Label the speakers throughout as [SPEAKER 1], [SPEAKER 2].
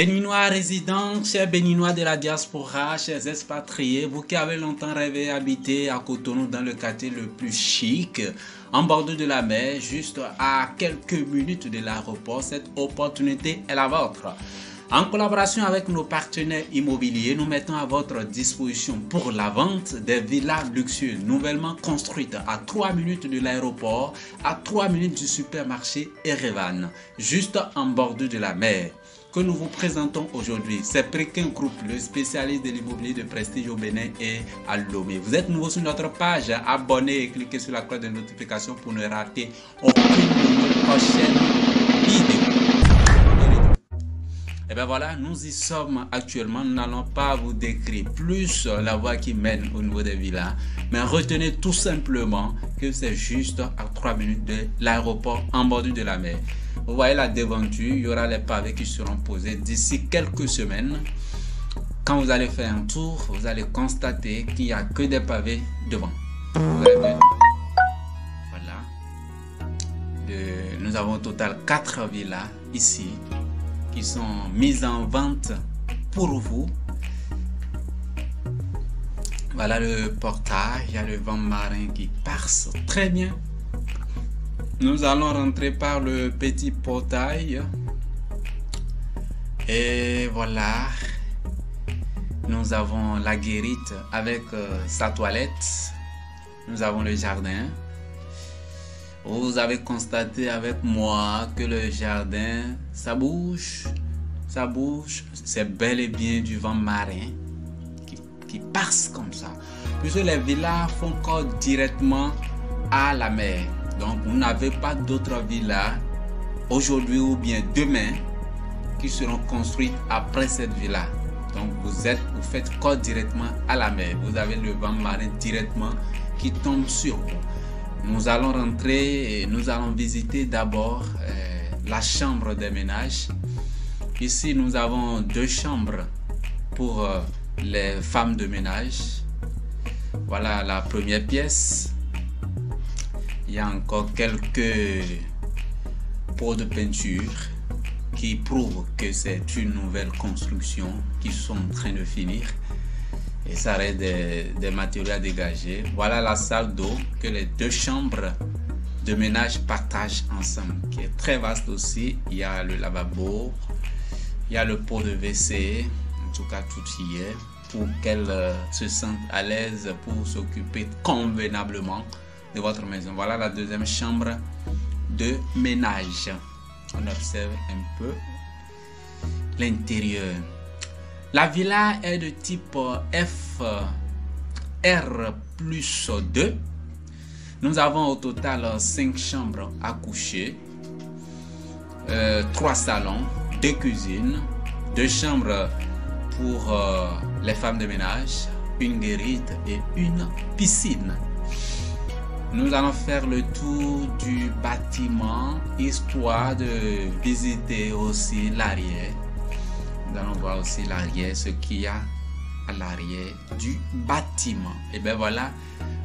[SPEAKER 1] Béninois résidents, chers Béninois de la diaspora, chers expatriés, vous qui avez longtemps rêvé habiter à Cotonou dans le quartier le plus chic, en bordure de la mer, juste à quelques minutes de l'aéroport, cette opportunité est la vôtre. En collaboration avec nos partenaires immobiliers, nous mettons à votre disposition pour la vente des villas luxueuses nouvellement construites à 3 minutes de l'aéroport, à 3 minutes du supermarché Erevan, juste en bordure de la mer. Que nous vous présentons aujourd'hui, c'est Préquin Group, le spécialiste de l'immobilier de prestige au Bénin et à Lomé. Vous êtes nouveau sur notre page, abonnez et cliquez sur la cloche de notification pour ne rater aucune de nos prochaines vidéos. Et bien voilà, nous y sommes actuellement. Nous n'allons pas vous décrire plus la voie qui mène au niveau des villas, mais retenez tout simplement que c'est juste à 3 minutes de l'aéroport en bordure de la mer. Vous voyez la devanture, il y aura les pavés qui seront posés d'ici quelques semaines. Quand vous allez faire un tour, vous allez constater qu'il n'y a que des pavés devant. Voilà. Nous avons au total 4 villas ici qui sont mises en vente pour vous. Voilà le portail, il y a le vent marin qui passe très bien. Nous allons rentrer par le petit portail. Et voilà. Nous avons la guérite avec sa toilette. Nous avons le jardin. Vous avez constaté avec moi que le jardin, ça bouge. Ça bouge. C'est bel et bien du vent marin qui passe comme ça. Puisque les villas font corps directement à la mer. Donc, vous n'avez pas d'autres villas aujourd'hui ou bien demain qui seront construites après cette villa. Donc, vous faites corps directement à la mer. Vous avez le vent marin directement qui tombe sur vous. Nous allons rentrer et nous allons visiter d'abord la chambre des ménages. Ici, nous avons 2 chambres pour les femmes de ménage. Voilà la première pièce. Il y a encore quelques pots de peinture qui prouvent que c'est une nouvelle construction qui sont en train de finir. Et ça reste des matériaux à dégager. Voilà la salle d'eau que les 2 chambres de ménage partagent ensemble, qui est très vaste aussi. Il y a le lavabo, il y a le pot de WC, en tout cas tout y est, pour qu'elles se sentent à l'aise pour s'occuper convenablement de votre maison. Voilà la deuxième chambre de ménage. On observe un peu l'intérieur. La villa est de type FR+2. Nous avons au total 5 chambres à coucher, 3 salons, 2 cuisines, 2 chambres pour les femmes de ménage, une guérite et une piscine. Nous allons faire le tour du bâtiment histoire de visiter aussi l'arrière. Nous allons voir aussi l'arrière, ce qu'il y a à l'arrière du bâtiment. Et bien voilà,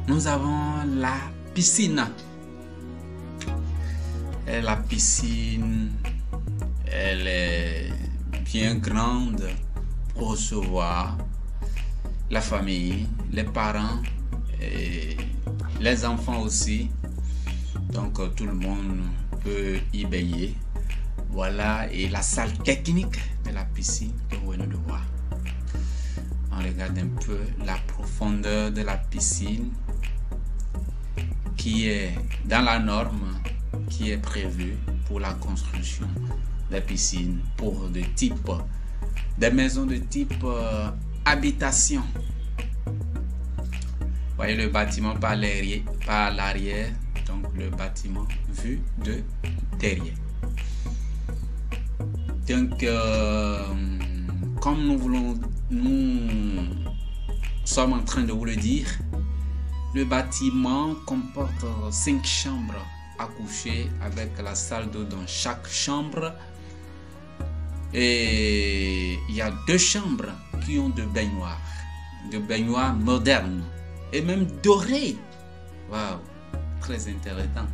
[SPEAKER 1] nous avons la piscine. Et la piscine, elle est bien grande pour recevoir la famille, les parents et les enfants aussi. Donc tout le monde peut y baigner. Voilà, et la salle technique de la piscine que vous venez de voir. On regarde un peu la profondeur de la piscine qui est dans la norme qui est prévue pour la construction des piscines pour des maisons de type habitation. Vous voyez le bâtiment par l'arrière, donc le bâtiment vu de derrière. Donc, comme nous sommes en train de vous le dire, le bâtiment comporte 5 chambres à coucher avec la salle d'eau dans chaque chambre. Et il y a 2 chambres qui ont de baignoires modernes et même dorées. Waouh, très intéressant.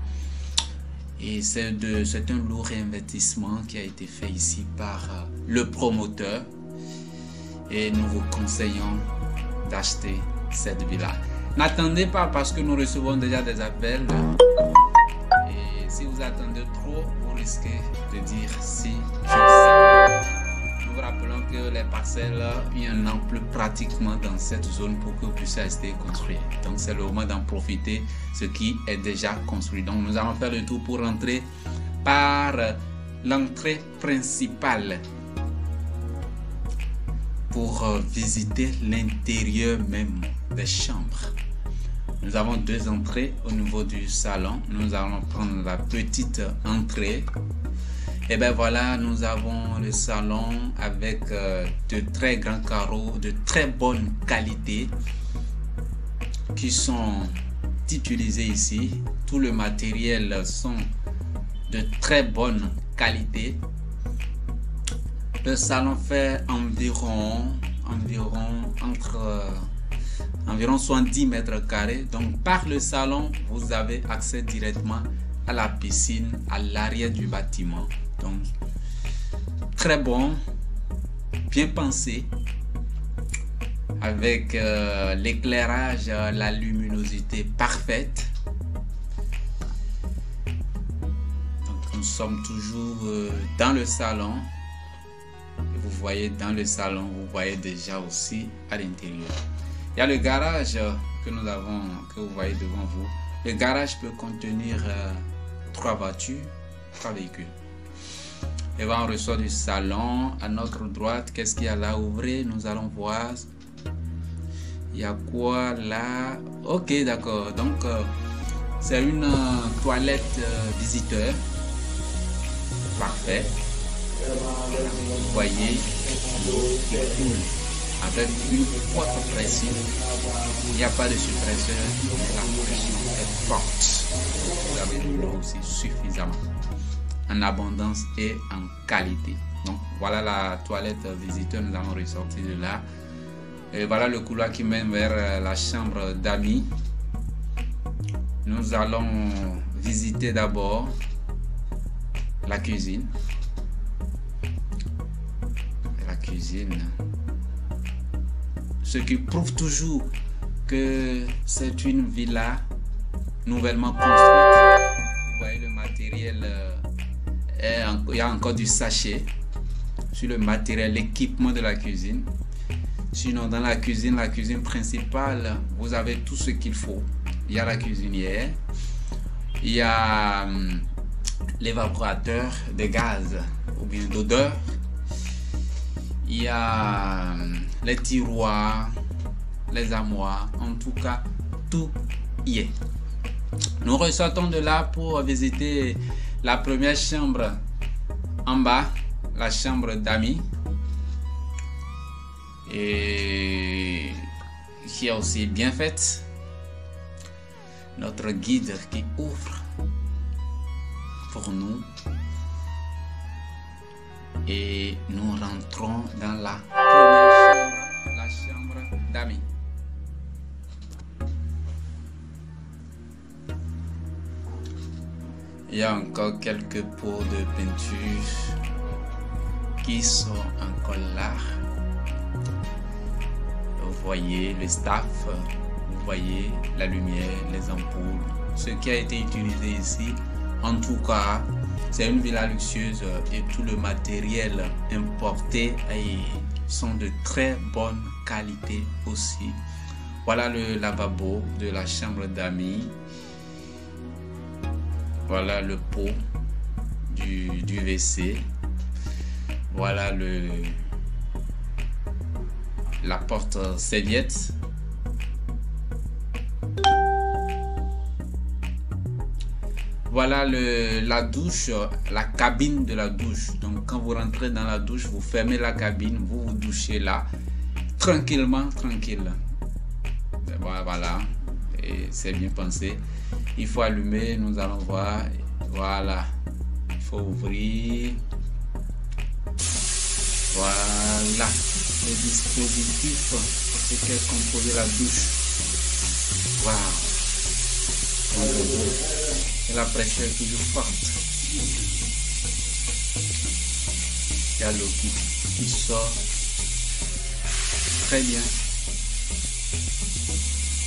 [SPEAKER 1] Et c'est un lourd investissement qui a été fait ici par le promoteur. Et nous vous conseillons d'acheter cette villa. N'attendez pas parce que nous recevons déjà des appels. Et si vous attendez trop, vous risquez de dire si je sais. Nous vous rappelons que les parcelles, il y en a plus pratiquement dans cette zone pour que vous puissiez rester construire. Donc c'est le moment d'en profiter, ce qui est déjà construit. Donc nous allons faire le tour pour rentrer par l'entrée principale pour visiter l'intérieur même des chambres. Nous avons deux entrées au niveau du salon. Nous allons prendre la petite entrée. Et bien voilà, nous avons le salon avec de très grands carreaux de très bonne qualité qui sont utilisés ici. Tout le matériel sont de très bonne qualité. Le salon fait environ 70 mètres carrés. Donc par le salon, vous avez accès directement à la piscine à l'arrière du bâtiment. Donc très bon, bien pensé, avec l'éclairage, la luminosité parfaite. Donc nous sommes toujours dans le salon. Vous voyez dans le salon, vous voyez déjà aussi à l'intérieur. Il y a le garage que nous avons, que vous voyez devant vous. Le garage peut contenir 3 voitures, 3 véhicules. Et là, on ressort du salon. À notre droite, qu'est-ce qu'il y a là? Ouvrez, nous allons voir. Il y a quoi là? Ok, d'accord. Donc, c'est une toilette visiteur. Parfait. Vous voyez l'eau qui coule avec une forte pression. Il n'y a pas de suppresseur, mais la pression est forte. Vous avez de l'eau aussi suffisamment, en abondance et en qualité. Donc voilà la toilette visiteur, nous allons ressortir de là. Et voilà le couloir qui mène vers la chambre d'amis. Nous allons visiter d'abord la cuisine. Ce qui prouve toujours que c'est une villa nouvellement construite. Vous voyez le matériel, il y a encore du sachet sur le matériel, l'équipement de la cuisine. Sinon dans la cuisine principale, vous avez tout ce qu'il faut. Il y a la cuisinière, il y a l'évaporateur de gaz ou bien d'odeur. Il y a les tiroirs, les armoires, en tout cas, tout y est. Nous ressortons de là pour visiter la première chambre en bas, la chambre d'amis. Et qui est aussi bien faite. Notre guide qui ouvre pour nous. Et nous rentrons dans la première chambre, la chambre d'amis. Il y a encore quelques pots de peinture qui sont encore là. Vous voyez le staff, vous voyez la lumière, les ampoules, ce qui a été utilisé ici. En tout cas, c'est une villa luxueuse et tout le matériel importé sont de très bonne qualité aussi. Voilà le lavabo de la chambre d'amis. Voilà le pot du WC. Voilà la porte serviette. Voilà la douche, la cabine de la douche. Donc quand vous rentrez dans la douche, vous fermez la cabine, vous vous douchez là, tranquillement, tranquille. Voilà, et c'est bien pensé. Il faut allumer, nous allons voir. Voilà, il faut ouvrir. Voilà le dispositif pour ce qu'est composé la douche. Waouh! Et la pression est toujours forte. Il y a l'eau qui sort très bien.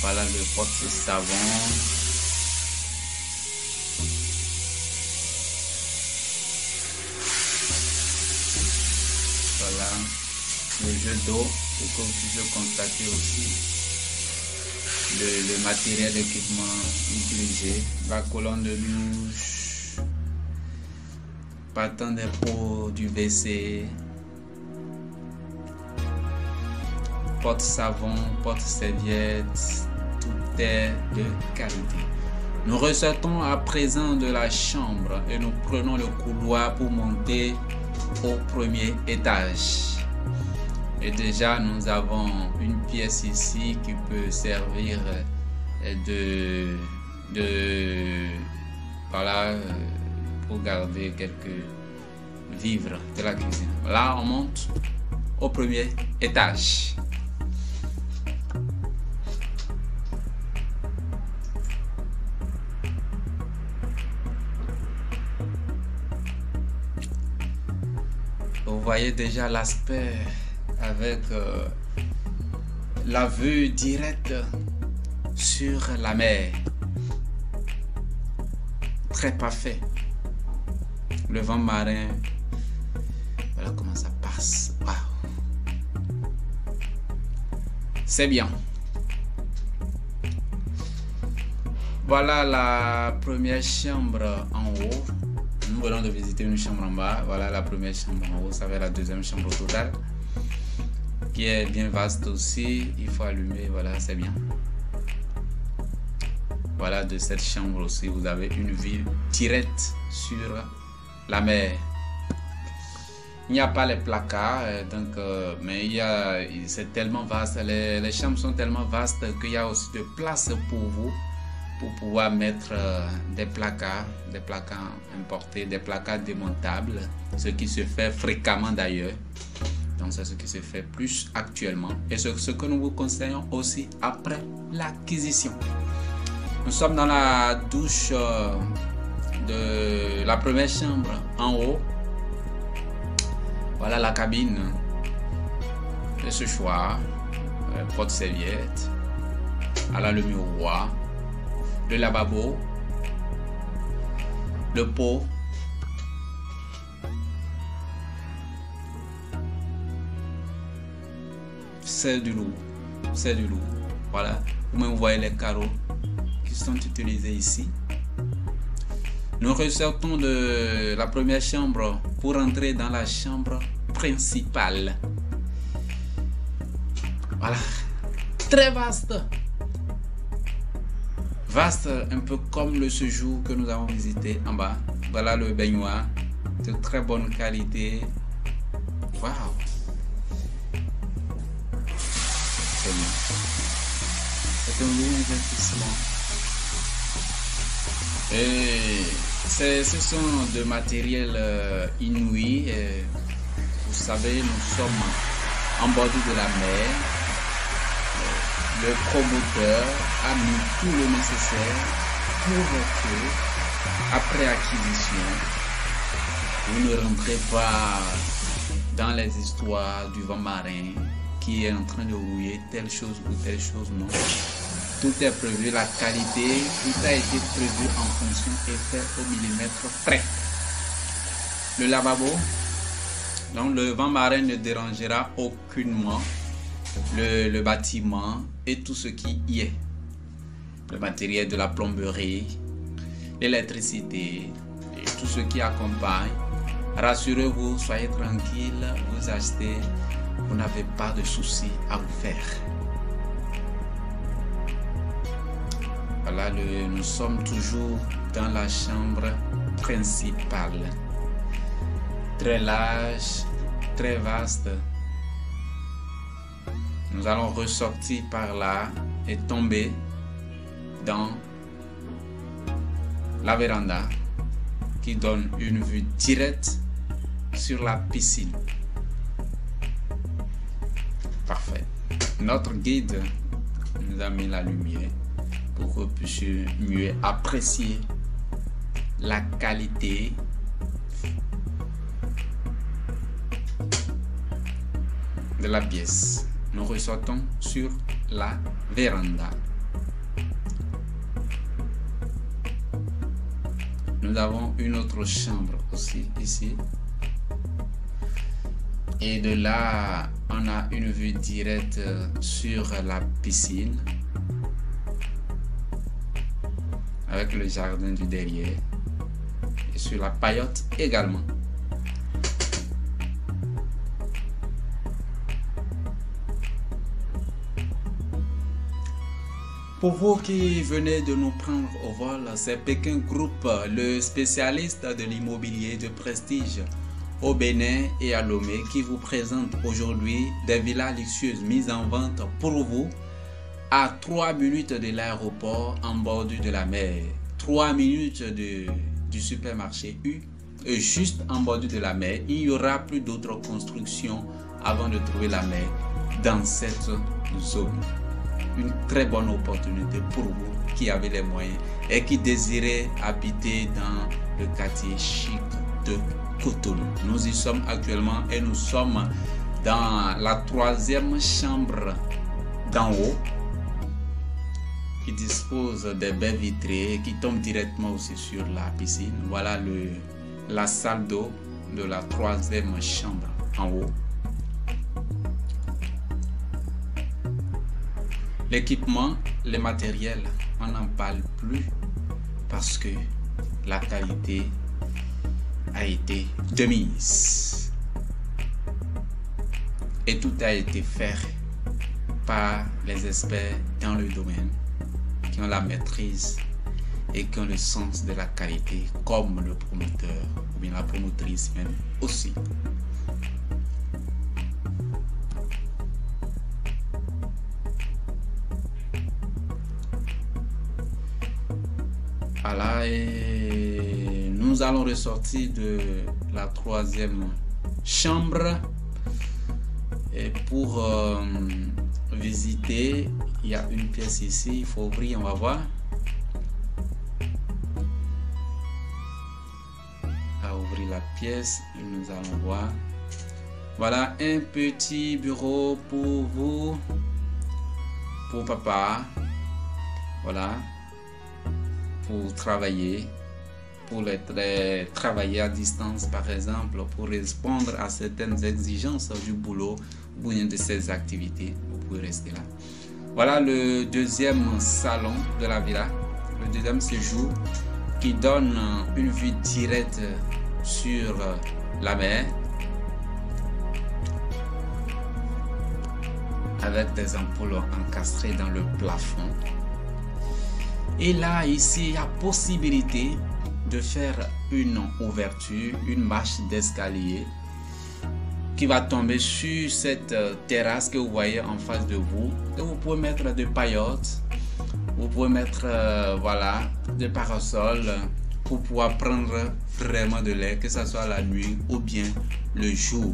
[SPEAKER 1] Voilà le porte-savon. Voilà le jeu d'eau. Et comme tu peux constater aussi le matériel d'équipement utilisé, la colonne de douche, partant des pots du WC, porte-savon, porte-serviette, tout est de qualité. Nous ressortons à présent de la chambre et nous prenons le couloir pour monter au premier étage. Et déjà, nous avons une pièce ici qui peut servir voilà, pour garder quelques vivres de la cuisine. Là, on monte au premier étage. Vous voyez déjà l'aspect avec la vue directe sur la mer. Très parfait. Le vent marin. Voilà comment ça passe. Wow. C'est bien. Voilà la première chambre en haut. Nous venons de visiter une chambre en bas. Voilà la première chambre en haut. Ça va être la deuxième chambre au total, qui est bien vaste aussi. Il faut allumer. Voilà, c'est bien. Voilà, de cette chambre aussi, vous avez une vue directe sur la mer. Il n'y a pas les placards, mais c'est tellement vaste. Les chambres sont tellement vastes qu'il y a aussi de place pour vous, pour pouvoir mettre des placards importés, des placards démontables, ce qui se fait fréquemment d'ailleurs. Donc c'est ce qui se fait plus actuellement et ce que nous vous conseillons aussi après l'acquisition. Nous sommes dans la douche de la première chambre en haut. Voilà la cabine, le séchoir, porte-serviette, voilà le miroir, le lavabo, le pot, c'est du lourd, voilà. Vous voyez les carreaux qui sont utilisés ici. Nous ressortons de la première chambre pour entrer dans la chambre principale. Voilà, très vaste. Vaste, un peu comme le séjour que nous avons visité en bas. Voilà le baignoire de très bonne qualité. Waouh, c'est bien. C'est un bon investissement. Et ce sont de matériel inouï. Vous savez, nous sommes en bord de la mer. Le promoteur a mis tout le nécessaire pour que, après acquisition, vous ne rentrez pas dans les histoires du vent marin qui est en train de rouiller telle chose ou telle chose. Non. Tout est prévu, la qualité, tout a été prévu en fonction et fait au millimètre près. Le lavabo, donc le vent marin ne dérangera aucunement le bâtiment et tout ce qui y est. Le matériel de la plomberie, l'électricité et tout ce qui accompagne. Rassurez-vous, soyez tranquille, vous achetez, vous n'avez pas de soucis à vous faire. Voilà, nous sommes toujours dans la chambre principale. Très large, très vaste. Nous allons ressortir par là et tomber dans la véranda qui donne une vue directe sur la piscine. Parfait. Notre guide nous a mis la lumière pour que vous puissiez mieux apprécier la qualité de la pièce. Nous ressortons sur la véranda. Nous avons une autre chambre aussi ici. Et de là, on a une vue directe sur la piscine. Avec le jardin du derrière. Et sur la paillote également. Pour vous qui venez de nous prendre au vol, c'est Pékin Group, le spécialiste de l'immobilier de prestige au Bénin et à Lomé, qui vous présente aujourd'hui des villas luxueuses mises en vente pour vous à 3 minutes de l'aéroport en bordure de la mer, 3 minutes du supermarché U, et juste en bordure de la mer. Il n'y aura plus d'autres constructions avant de trouver la mer dans cette zone. Une très bonne opportunité pour vous qui avez les moyens et qui désirez habiter dans le quartier chic de Cotonou. Nous y sommes actuellement et nous sommes dans la 3e chambre d'en haut qui dispose des baies vitrées qui tombent directement aussi sur la piscine. Voilà la salle d'eau de la 3e chambre en haut. L'équipement, les matériels, on n'en parle plus parce que la qualité a été de mise. Et tout a été fait par les experts dans le domaine qui ont la maîtrise et qui ont le sens de la qualité, comme le promoteur ou bien la promotrice même aussi. Voilà, et nous allons ressortir de la 3e chambre et pour visiter, il y a une pièce ici, il faut ouvrir, on va voir. À ouvrir la pièce, et nous allons voir. Voilà un petit bureau pour vous, pour papa. Voilà. Pour travailler, pour travailler à distance par exemple, pour répondre à certaines exigences du boulot ou de ses activités, vous pouvez rester là. Voilà le 2e salon de la villa, le 2e séjour qui donne une vue directe sur la mer avec des ampoules encastrées dans le plafond. Et là, ici, il y a possibilité de faire une ouverture, une marche d'escalier qui va tomber sur cette terrasse que vous voyez en face de vous. Et vous pouvez mettre des paillotes, vous pouvez mettre voilà, des parasols pour pouvoir prendre vraiment de l'air, que ce soit la nuit ou bien le jour.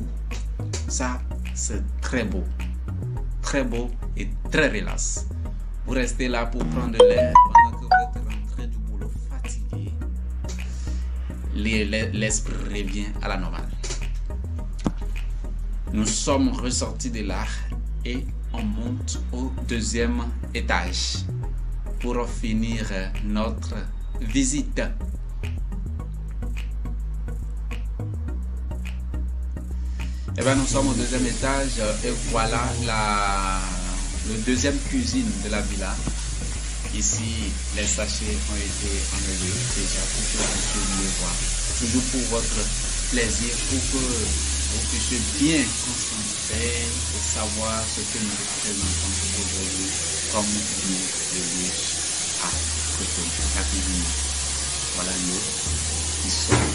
[SPEAKER 1] Ça, c'est très beau et très relax. Vous restez là pour prendre de l'air pendant que vous êtes rentré du boulot fatigué. L'esprit revient à la normale. Nous sommes ressortis de là et on monte au 2e étage pour finir notre visite. Et bien nous sommes au 2e étage et voilà le 2e cuisine de la villa. Ici, les sachets ont été enlevés déjà pour que vous puissiez voir. Toujours pour votre plaisir, pour que vous puissiez bien concentrer et savoir ce que nous représentons aujourd'hui comme nous de riche à côté la cuisine. Voilà nous qui sommes.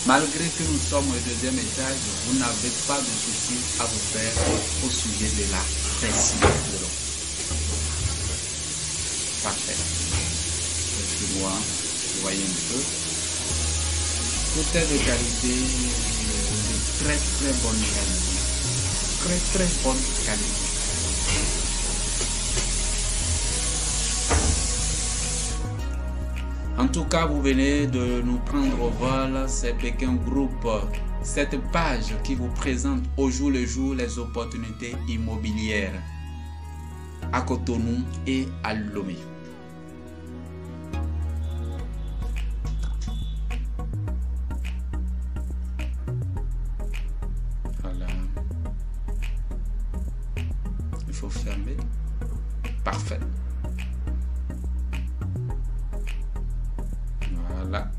[SPEAKER 1] Malgré que nous sommes au 2e étage, vous n'avez pas de soucis à vous faire au sujet de la pression de l'eau. Parfait. Excusez-moi, vous voyez un peu. Tout est de qualité, de très bonne qualité. Très bonne qualité. En tout cas, vous venez de nous prendre au vol. C'est Pékin Group, cette page qui vous présente au jour le jour les opportunités immobilières à Cotonou et à Lomé. Voilà. Il faut fermer. Parfait. Voilà.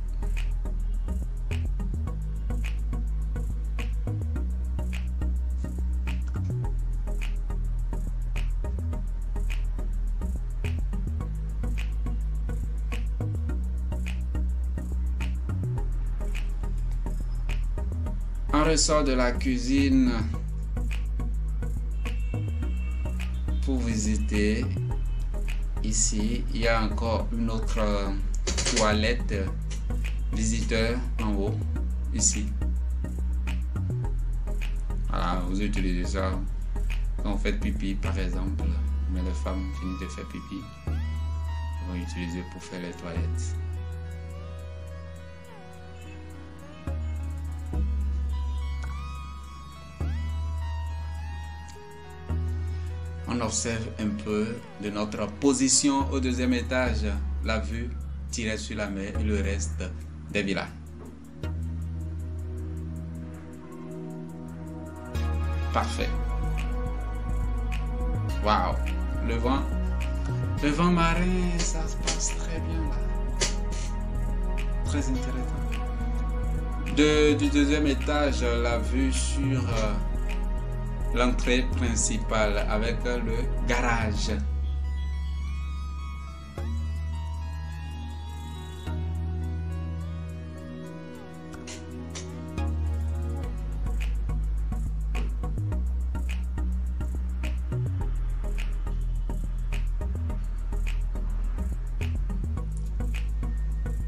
[SPEAKER 1] On ressort de la cuisine pour visiter. Ici, il y a encore une autre toilette visiteur en haut, ici. Voilà, vous utilisez ça quand vous faites pipi, par exemple. Mais les femmes finissent de faire pipi, vont utiliser pour faire les toilettes. On observe un peu de notre position au deuxième étage, la vue tirée sur la mer et le reste des villas. Parfait. Waouh, le vent marin, ça se passe très bien là. Très intéressant. Du deuxième étage, la vue sur l'entrée principale avec le garage.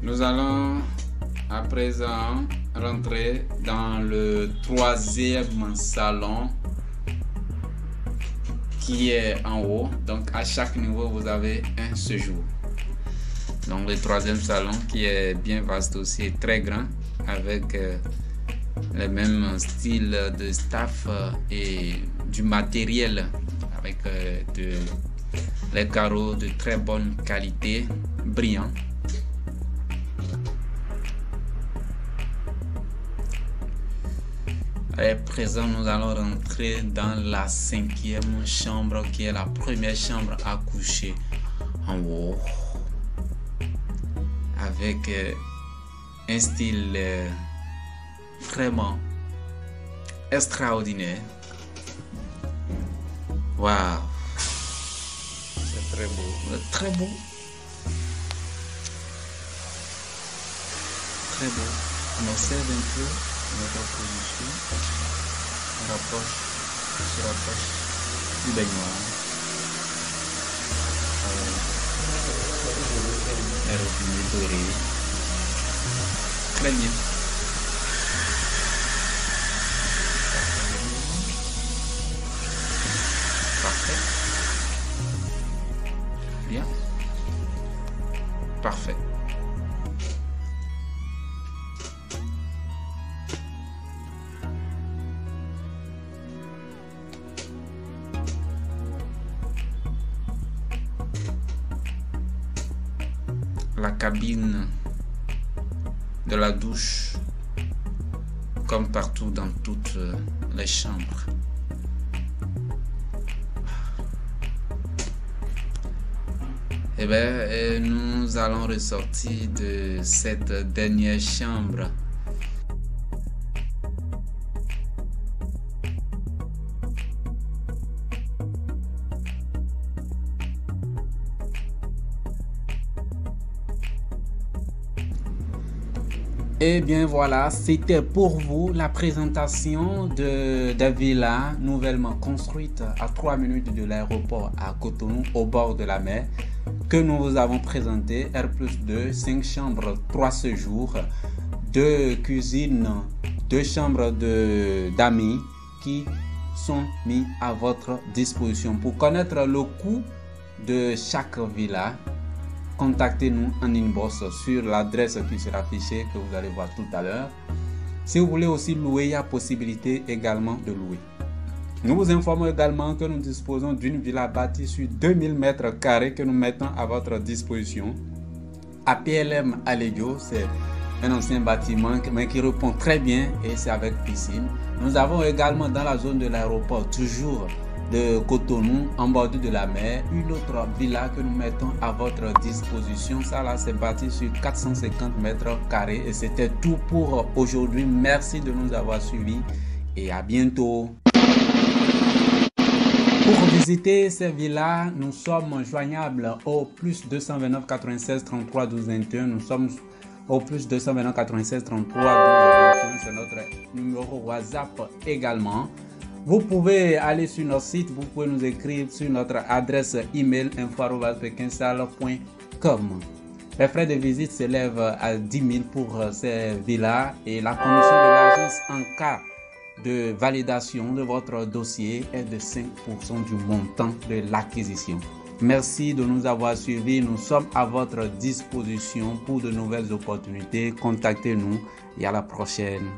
[SPEAKER 1] Nous allons à présent rentrer dans le troisième salon qui est en haut. Donc à chaque niveau vous avez un séjour. Donc le troisième salon qui est bien vaste aussi, très grand, avec les mêmes styles de staff et du matériel, avec les carreaux de très bonne qualité, brillants. À présent, nous allons rentrer dans la cinquième chambre qui est la première chambre à coucher en haut, avec un style vraiment extraordinaire. Waouh, c'est très beau, très beau, très beau. On observe un peu notre position. On se rapproche du baignoire. Les robinets dorés. Très bien. Parfait. Bien. Parfait. La cabine de la douche, comme partout dans toutes les chambres. Eh bien, nous allons ressortir de cette dernière chambre. Et bien voilà, c'était pour vous la présentation de villas nouvellement construites à 3 minutes de l'aéroport à Cotonou, au bord de la mer, que nous vous avons présenté. R+2, 5 chambres, 3 séjours, 2 cuisines, 2 chambres d'amis qui sont mis à votre disposition. Pour connaître le coût de chaque villa, contactez-nous en inbox sur l'adresse qui sera affichée, que vous allez voir tout à l'heure. Si vous voulez aussi louer, il y a possibilité également de louer. Nous vous informons également que nous disposons d'une villa bâtie sur 2000 mètres carrés que nous mettons à votre disposition. À PLM Alejo, c'est un ancien bâtiment mais qui répond très bien et c'est avec piscine. Nous avons également dans la zone de l'aéroport, toujours de Cotonou, en bordure de la mer, une autre villa que nous mettons à votre disposition. Ça là, c'est bâti sur 450 mètres carrés et c'était tout pour aujourd'hui. Merci de nous avoir suivis et à bientôt. Pour visiter ces villas, nous sommes joignables au plus 229 96 33 12 21. Nous sommes au plus 229 96 33 12 21. C'est notre numéro WhatsApp également. Vous pouvez aller sur notre site, vous pouvez nous écrire sur notre adresse email info@pekinsal.com. Les frais de visite s'élèvent à 10 000 pour ces villas et la commission de l'agence en cas de validation de votre dossier est de 5% du montant de l'acquisition. Merci de nous avoir suivis. Nous sommes à votre disposition pour de nouvelles opportunités. Contactez-nous et à la prochaine.